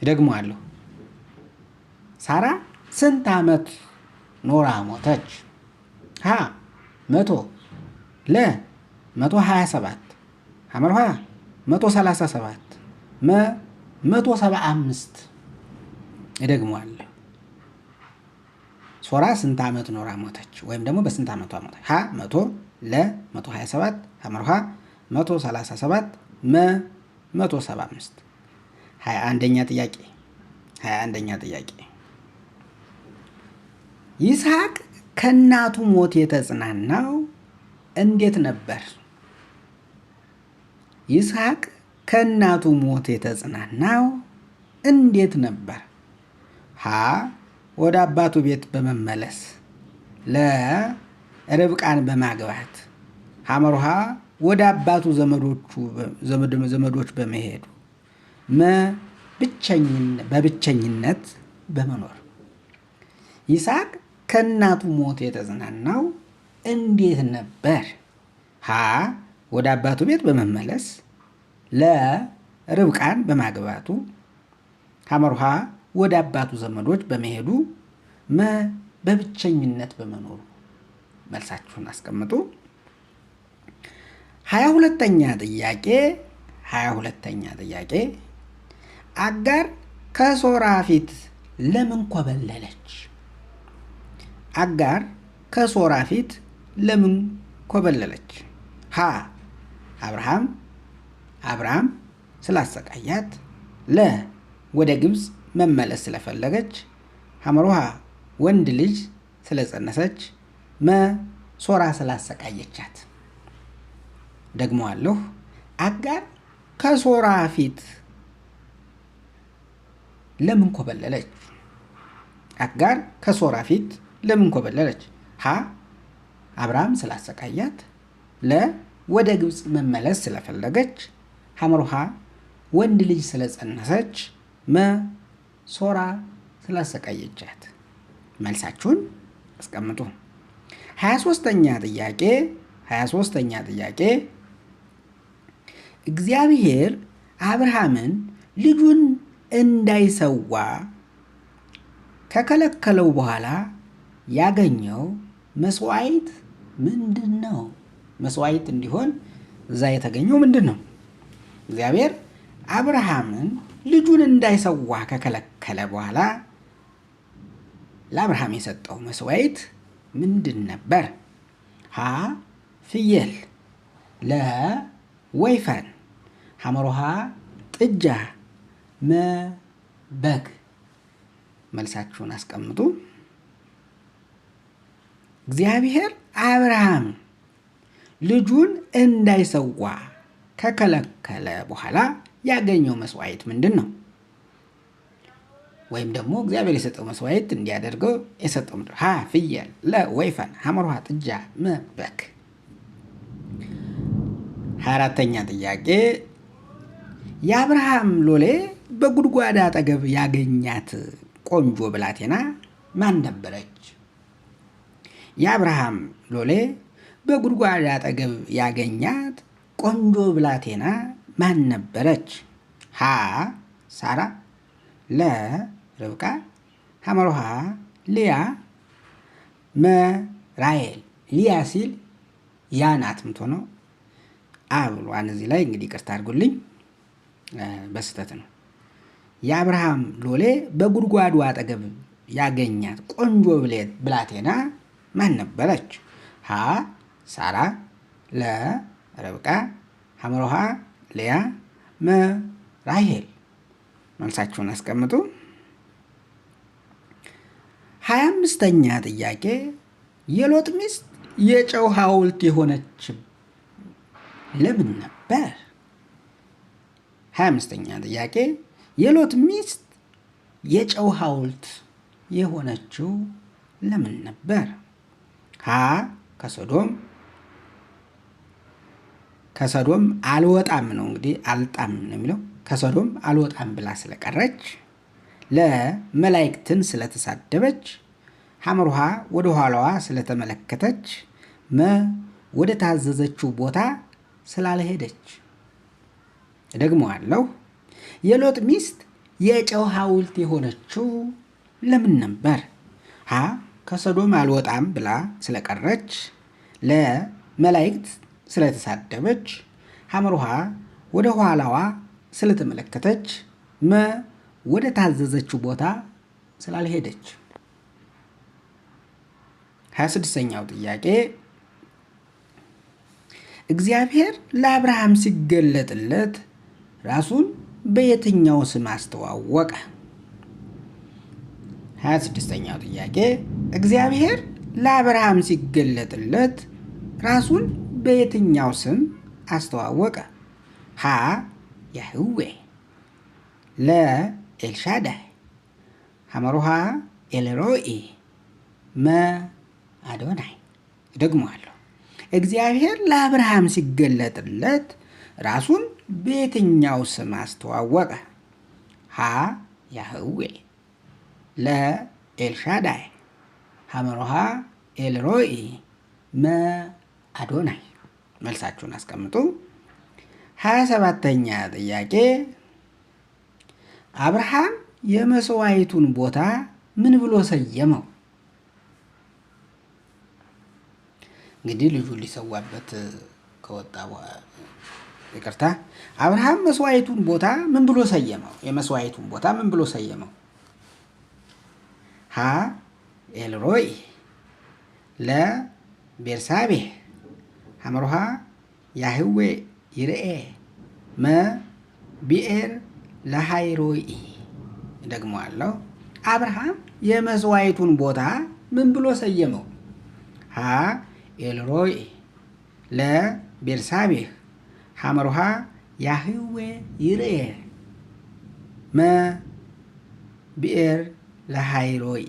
እደግመዋለሁ። ሳራ ስንት ዓመት ኖራ ሞተች? ሀ 100 ለ 127 ሐመርሃ 137 መ 175 እደግመዋለሁ። ሶራ ስንት ዓመት ኖራ ሞተች ወይም ደግሞ በስንት ዓመቷ ሞተች? ሀ 100 ለ 127 ሐመርሃ 137 መ 175 21ኛ ጥያቄ ይስሐቅ ከእናቱ ሞት የተጽናናው እንዴት ነበር? ይስሐቅ ከእናቱ ሞት የተጽናናው እንዴት ነበር? ሀ ወደ አባቱ ቤት በመመለስ ለ ርብቃን በማግባት ሐመርሃ ወደ አባቱ ዘመዶች በመሄዱ መ በብቸኝነት በመኖር። ይስሐቅ ከእናቱ ሞት የተጽናናው እንዴት ነበር? ሀ ወደ አባቱ ቤት በመመለስ ለ ርብቃን በማግባቱ ሐመርሃ ወደ አባቱ ዘመዶች በመሄዱ መ በብቸኝነት በመኖሩ። መልሳችሁን አስቀምጡ። 22ኛ ጥያቄ አጋር ከሶራ ፊት ለምን ኮበለለች? አጋር ከሶራ ፊት ለምን ኮበለለች? ሀ አብርሃም ስላሰቃያት ለ ወደ ግብፅ መመለስ ስለፈለገች ሐመርሃ ወንድ ልጅ ስለጸነሰች መ ሶራ ስላሰቃየቻት። ደግመዋለሁ። አጋር ከሶራ ፊት ለምን ኮበለለች? አጋር ከሶራ ፊት ለምን ኮበለለች? ሀ አብርሃም ስላሰቃያት ለ ወደ ግብፅ መመለስ ስለፈለገች ሐመርሃ ወንድ ልጅ ስለጸነሰች መ ሶራ ስላሰቃየቻት። መልሳችሁን አስቀምጡ። 23ኛ ጥያቄ እግዚአብሔር አብርሃምን ልጁን እንዳይሰዋ ከከለከለው በኋላ ያገኘው መስዋዕት ምንድን ነው? መስዋዕት እንዲሆን እዛ የተገኘው ምንድን ነው? እግዚአብሔር አብርሃምን ልጁን እንዳይሰዋ ከከለከለ በኋላ ለአብርሃም የሰጠው መስዋዕት ምንድን ነበር? ሀ ፍየል ለ ወይፈን ሐመርሃ ጥጃ መ በግ። መልሳችሁን አስቀምጡ። እግዚአብሔር አብርሃም ልጁን እንዳይሰዋ ከከለከለ በኋላ ያገኘው መስዋዕት ምንድን ነው? ወይም ደግሞ እግዚአብሔር የሰጠው መስዋዕት እንዲያደርገው የሰጠው ምንድን ነው? ሀ ፍየል ለ ወይፈን ሐመርሃ ጥጃ መ በግ። 24ኛ ጥያቄ የአብርሃም ሎሌ በጉድጓድ አጠገብ ያገኛት ቆንጆ ብላቴና ማን ነበረች? የአብርሃም ሎሌ በጉድጓድ አጠገብ ያገኛት ቆንጆ ብላቴና ማን ነበረች? ሀ ሳራ ለ ርብቃ ሐመርሃ ልያ መ ራሔል። ልያ ሲል ያ ናት የምትሆነው ብሏን እዚህ ላይ እንግዲህ ይቅርታ አድርጉልኝ በስተት ነው። የአብርሃም ሎሌ በጉድጓዱ አጠገብ ያገኛት ቆንጆ ብላቴና ማን ነበረች? ሀ ሳራ ለ ርብቃ ሐመርሃ ልያ መ ራሔል። መልሳችሁን አስቀምጡ። 25ኛ ጥያቄ የሎጥ ሚስት የጨው ሐውልት የሆነች ለምን ነበር? 25ኛ ጥያቄ የሎጥ ሚስት የጨው ሐውልት የሆነችው ለምን ነበር? ሀ ከሰዶም አልወጣም ነው እንግዲህ አልጣም ነው የሚለው። ከሰዶም አልወጣም ብላ ስለቀረች፣ ለመላእክትን ስለተሳደበች፣ ሐመርሃ ወደ ኋላዋ ስለተመለከተች፣ መ ወደ ታዘዘችው ቦታ ስላልሄደች። ደግሞአለሁ። የሎጥ ሚስት የጨው ሐውልት የሆነችው ለምን ነበር? ሀ ከሰዶም አልወጣም ብላ ስለቀረች፣ ለመላእክት ስለተሳደበች፣ ሐመሩሃ ወደ ኋላዋ ስለተመለከተች፣ መ ወደ ታዘዘችው ቦታ ስላልሄደች። 26ኛው ጥያቄ እግዚአብሔር ለአብርሃም ሲገለጥለት ራሱን በየትኛው ስም አስተዋወቀ? 26ኛው ጥያቄ እግዚአብሔር ለአብርሃም ሲገለጥለት ራሱን በየትኛው ስም አስተዋወቀ? ሀ ያህዌ፣ ለ ኤልሻዳይ፣ ሐመሩሃ ኤልሮኢ፣ መ አዶናይ። ደግሞአለሁ። እግዚአብሔር ለአብርሃም ሲገለጥለት ራሱን በየትኛው ስም አስተዋወቀ? ሀ ያህዌ፣ ለ ኤልሻዳይ፣ ሐመሩሃ ኤልሮኢ፣ መ አዶናይ። መልሳችሁን አስቀምጡ። 27ኛ ጥያቄ አብርሃም የመስዋዕቱን ቦታ ምን ብሎ ሰየመው? እንግዲህ ልጁ ሊሰዋበት ከወጣ ይቅርታ፣ አብርሃም መስዋዕቱን ቦታ ምን ብሎ ሰየመው? የመስዋዕቱን ቦታ ምን ብሎ ሰየመው? ሀ ኤልሮኢ፣ ለ ቤርሳቤህ፣ ሐመሩሃ ያህዌ ይርኤ፣ መ ቢኤር ለሃይሮኢ። ደግሞአለሁ። አብርሃም የመስዋዕቱን ቦታ ምን ብሎ ሰየመው? ሀ ኤልሮኢ፣ ለ ቤርሳቤህ፣ ሐመሩሃ ያህዌ ይርኤ፣ መ ቢኤር ለሃይሮኢ።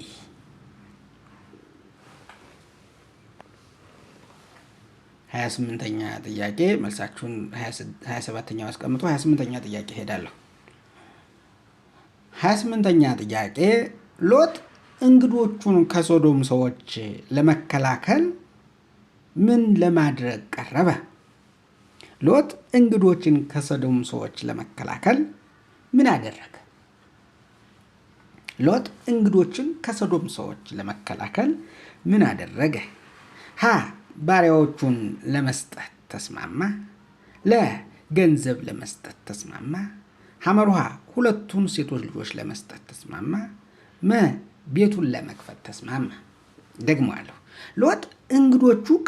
28ኛ ጥያቄ መልሳችሁን 27ኛው አስቀምጡ። 28ኛ ጥያቄ ሄዳለሁ። 28ኛ ጥያቄ ሎጥ እንግዶቹን ከሶዶም ሰዎች ለመከላከል ምን ለማድረግ ቀረበ? ሎጥ እንግዶችን ከሶዶም ሰዎች ለመከላከል ምን አደረገ? ሎጥ እንግዶችን ከሶዶም ሰዎች ለመከላከል ምን አደረገ? ሀ ባሪያዎቹን ለመስጠት ተስማማ፣ ለ ገንዘብ ለመስጠት ተስማማ፣ ሐመሩሃ ሁለቱን ሴቶች ልጆች ለመስጠት ተስማማ፣ መ ቤቱን ለመክፈት ተስማማ። ደግሞአለሁ። ሎጥ እንግዶቹን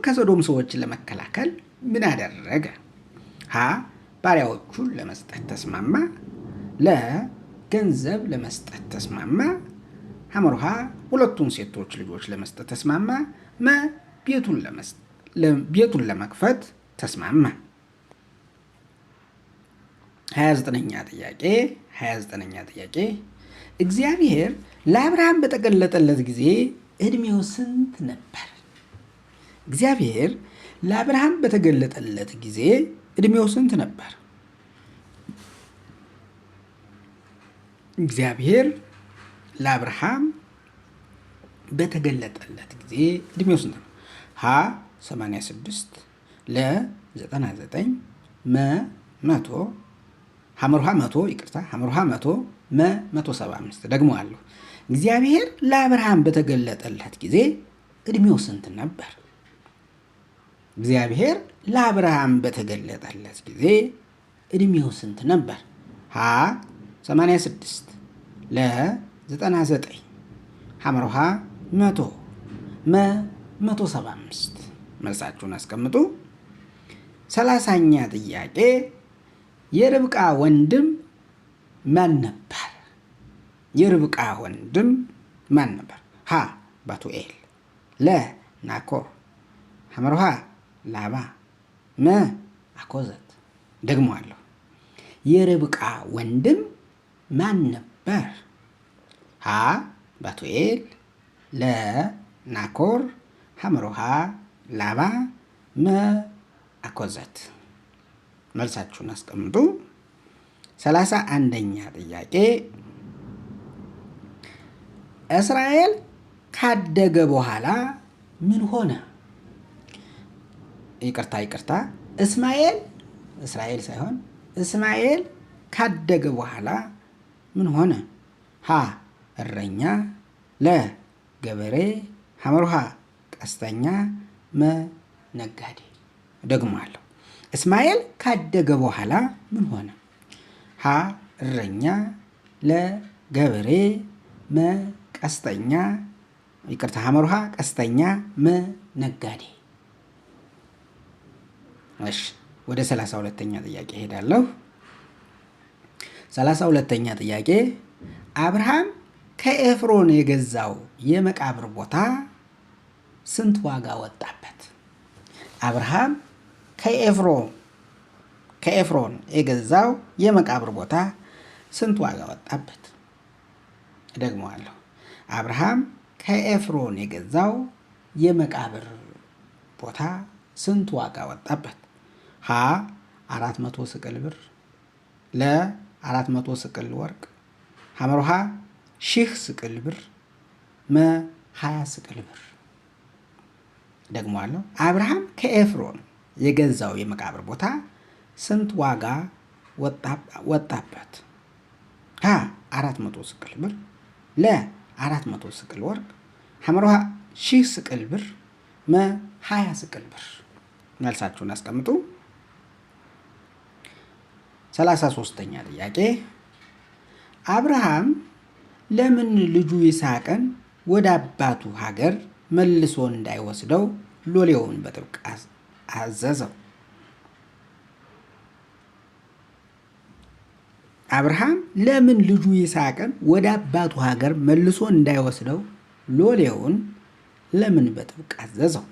ከሶዶም ሰዎች ለመከላከል ምን አደረገ? ሀ ባሪያዎቹን ለመስጠት ተስማማ፣ ለ ገንዘብ ለመስጠት ተስማማ፣ ሐመሩሃ ሁለቱን ሴቶች ልጆች ለመስጠት ተስማማ፣ መ ቤቱን ለመክፈት ተስማማ። 29ኛ ጥያቄ እግዚአብሔር ለአብርሃም በተገለጠለት ጊዜ ዕድሜው ስንት ነበር? እግዚአብሔር ለአብርሃም በተገለጠለት ጊዜ ዕድሜው ስንት ነበር? እግዚአብሔር ለአብርሃም በተገለጠለት ጊዜ ዕድሜው ስንት ነው? ሀ 86፣ ለ 99፣ መ 100፣ ሐመሩሃ 100፣ መ 175። ደግሞአለሁ። እግዚአብሔር ለአብርሃም በተገለጠለት ጊዜ ዕድሜው ስንት ነበር? እግዚአብሔር ለአብርሃም በተገለጠለት ጊዜ ዕድሜው ስንት ነበር? ሀ 86፣ ለ 99፣ ሐመሩሃ 100፣ መ 175። መልሳችሁን አስቀምጡ። 30ኛ ጥያቄ የርብቃ ወንድም ማን ነበር? የርብቃ ወንድም ማን ነበር? ሀ ባቱኤል፣ ለ ናኮር፣ ሐመሩሃ ላባ፣ መ አኮዘት። ደግሞአለሁ። የርብቃ ወንድም ማን ነበር? ሀ ባቱኤል፣ ለ ናኮር፣ ሐመሩሃ ላባ፣ መ አኮዘት። መልሳችሁን አስቀምጡ። 31ኛ ጥያቄ እስራኤል ካደገ በኋላ ምን ሆነ? ይቅርታ እስራኤል ሳይሆን እስማኤል ካደገ በኋላ ምን ሆነ? ሀ እረኛ፣ ለ ገበሬ፣ ሐመሩሃ ቀስተኛ፣ መ ነጋዴ። ደግሞአለሁ። እስማኤል ካደገ በኋላ ምን ሆነ? ሀ እረኛ፣ ለ ገበሬ፣ መ ቀስተኛ፣ ይቅርታ ሐመሩሃ ቀስተኛ፣ መ ነጋዴ። እሺ ወደ 32ኛ ጥያቄ ሄዳለሁ። 32ኛ ጥያቄ አብርሃም ከኤፍሮን የገዛው የመቃብር ቦታ ስንት ዋጋ ወጣበት? አብርሃም ከኤፍሮን የገዛው የመቃብር ቦታ ስንት ዋጋ ወጣበት? ደግሞአለሁ። አብርሃም ከኤፍሮን የገዛው የመቃብር ቦታ ስንት ዋጋ ወጣበት? ሀ 400 ስቅል ብር፣ ለ 400 ስቅል ወርቅ፣ ሐመሩሃ 1000 ስቅል ብር፣ መ 20 ስቅል ብር። ደግሞአለሁ። አብርሃም ከኤፍሮን የገዛው የመቃብር ቦታ ስንት ዋጋ ወጣበት? ሀ 400 ስቅል ብር፣ ለ 400 ስቅል ወርቅ፣ ሐመሩሃ 1000 ስቅል ብር፣ መ 20 ስቅል ብር። መልሳችሁን አስቀምጡ። 33ኛ ጥያቄ አብርሃም ለምን ልጁ ይስሐቅን ወደ አባቱ ሀገር መልሶ እንዳይወስደው ሎሌውን በጥብቅ አዘዘው? አብርሃም ለምን ልጁ ይስሐቅን ወደ አባቱ ሀገር መልሶ እንዳይወስደው ሎሌውን ለምን በጥብቅ አዘዘው?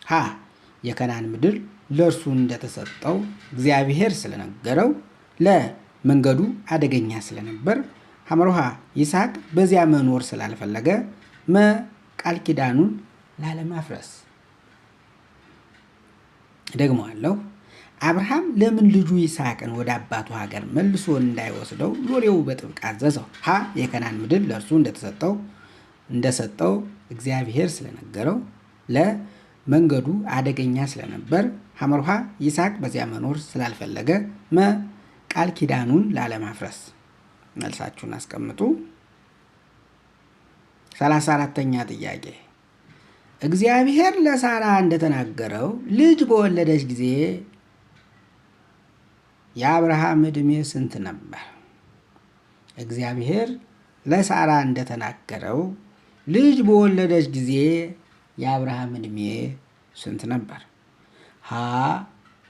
ሀ የከናን ምድር ለእርሱ እንደተሰጠው እግዚአብሔር ስለነገረው፣ ለ መንገዱ አደገኛ ስለነበር፣ ሐመሩሃ ይስሐቅ በዚያ መኖር ስላልፈለገ፣ መ ቃል ኪዳኑን ላለማፍረስ። ደግሞአለሁ። አብርሃም ለምን ልጁ ይስሐቅን ወደ አባቱ ሀገር መልሶ እንዳይወስደው ሎሌው በጥብቅ አዘዘው? ሀ የከናን ምድር ለእርሱ እንደሰጠው እግዚአብሔር ስለነገረው፣ ለ መንገዱ አደገኛ ስለነበር፣ ሐመሩሃ ይስሐቅ በዚያ መኖር ስላልፈለገ፣ መ ቃል ኪዳኑን ላለማፍረስ። መልሳችሁን አስቀምጡ። 34ኛ ጥያቄ እግዚአብሔር ለሳራ እንደተናገረው ልጅ በወለደች ጊዜ የአብርሃም ዕድሜ ስንት ነበር? እግዚአብሔር ለሳራ እንደተናገረው ልጅ በወለደች ጊዜ የአብርሃም ዕድሜ ስንት ነበር? ሀ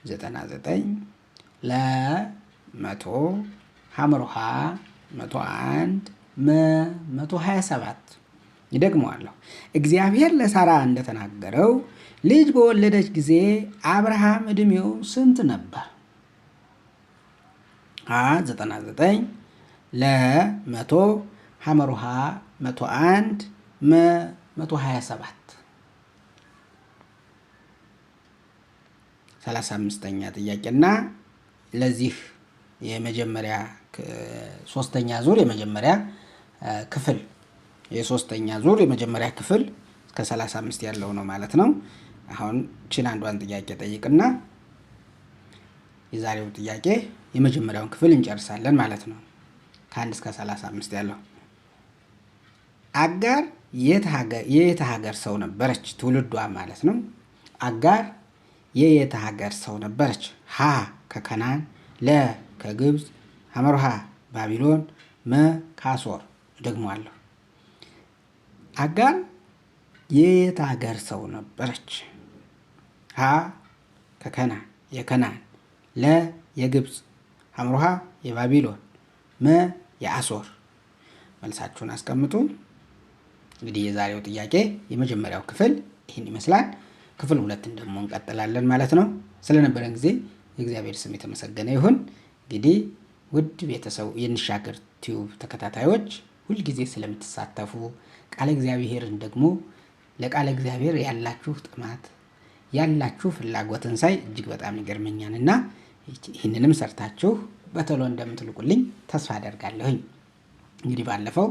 99፣ ለ 100፣ ሐመሩሃ 101፣ መ 127። ይደግመዋለሁ። እግዚአብሔር ለሳራ እንደተናገረው ልጅ በወለደች ጊዜ አብርሃም ዕድሜው ስንት ነበር? ሀ 99፣ ለ 100፣ ሐመሩሃ 101፣ መ 127። 35ኛ ጥያቄና ለዚህ የመጀመሪያ ሶስተኛ ዙር የመጀመሪያ ክፍል የሶስተኛ ዙር የመጀመሪያ ክፍል እስከ 35 ያለው ነው ማለት ነው። አሁን ቺን አንዷን ጥያቄ ጠይቅና የዛሬው ጥያቄ የመጀመሪያውን ክፍል እንጨርሳለን ማለት ነው። ከ1 እስከ 35 ያለው አጋር የየት ሀገር ሰው ነበረች? ትውልዷ ማለት ነው። አጋር የየት ሀገር ሰው ነበረች? ሀ ከከናን፣ ለ ከግብፅ፣ ሐመሩሃ ባቢሎን፣ መ ከአሦር። ደግሞአለሁ። አጋር የየት ሀገር ሰው ነበረች? ሀ ከከናን የከናን፣ ለ የግብፅ፣ ሐመሩሃ የባቢሎን፣ መ የአሦር። መልሳችሁን አስቀምጡ። እንግዲህ የዛሬው ጥያቄ የመጀመሪያው ክፍል ይህን ይመስላል። ክፍል 2 ደግሞ እንቀጥላለን ማለት ነው። ስለነበረን ጊዜ የእግዚአብሔር ስም የተመሰገነ ይሁን። እንግዲህ ውድ ቤተሰቡ የንሻገር ቲዩብ ተከታታዮች ሁልጊዜ ስለምትሳተፉ ቃለ እግዚአብሔርን ደግሞ ለቃለ እግዚአብሔር ያላችሁ ጥማት ያላችሁ ፍላጎትን ሳይ እጅግ በጣም ይገርመኛልና ይህንንም ሰርታችሁ በቶሎ እንደምትልቁልኝ ተስፋ አደርጋለሁኝ። እንግዲህ ባለፈው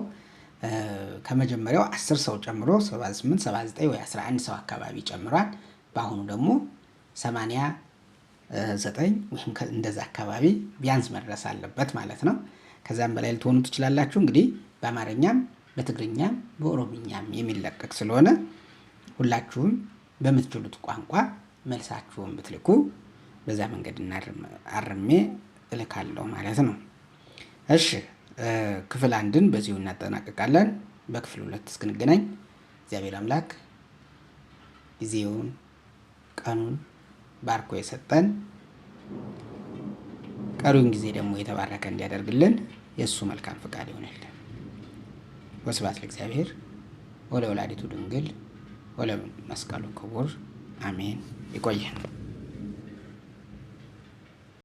ከመጀመሪያው 10 ሰው ጨምሮ 78፣ 79 ወይ 11 ሰው አካባቢ ጨምሯል። በአሁኑ ደግሞ 80 9 ወይም እንደዛ አካባቢ ቢያንስ መድረስ አለበት ማለት ነው። ከዛም በላይ ልትሆኑ ትችላላችሁ። እንግዲህ በአማርኛም በትግርኛም በኦሮምኛም የሚለቀቅ ስለሆነ ሁላችሁም በምትችሉት ቋንቋ መልሳችሁን ብትልኩ በዛ መንገድ አርሜ እልካለሁ ማለት ነው። እሺ ክፍል 1ን በዚሁ እናጠናቅቃለን። በክፍል 2 እስክንገናኝ እግዚአብሔር አምላክ ጊዜውን ቀኑን ባርኮ የሰጠን ቀሪውን ጊዜ ደግሞ የተባረከ እንዲያደርግልን የእሱ መልካም ፈቃድ ይሆንልን። ወስብሐት ለእግዚአብሔር ወለወላዲቱ ድንግል ወለመስቀሉ ክቡር አሜን። ይቆየን።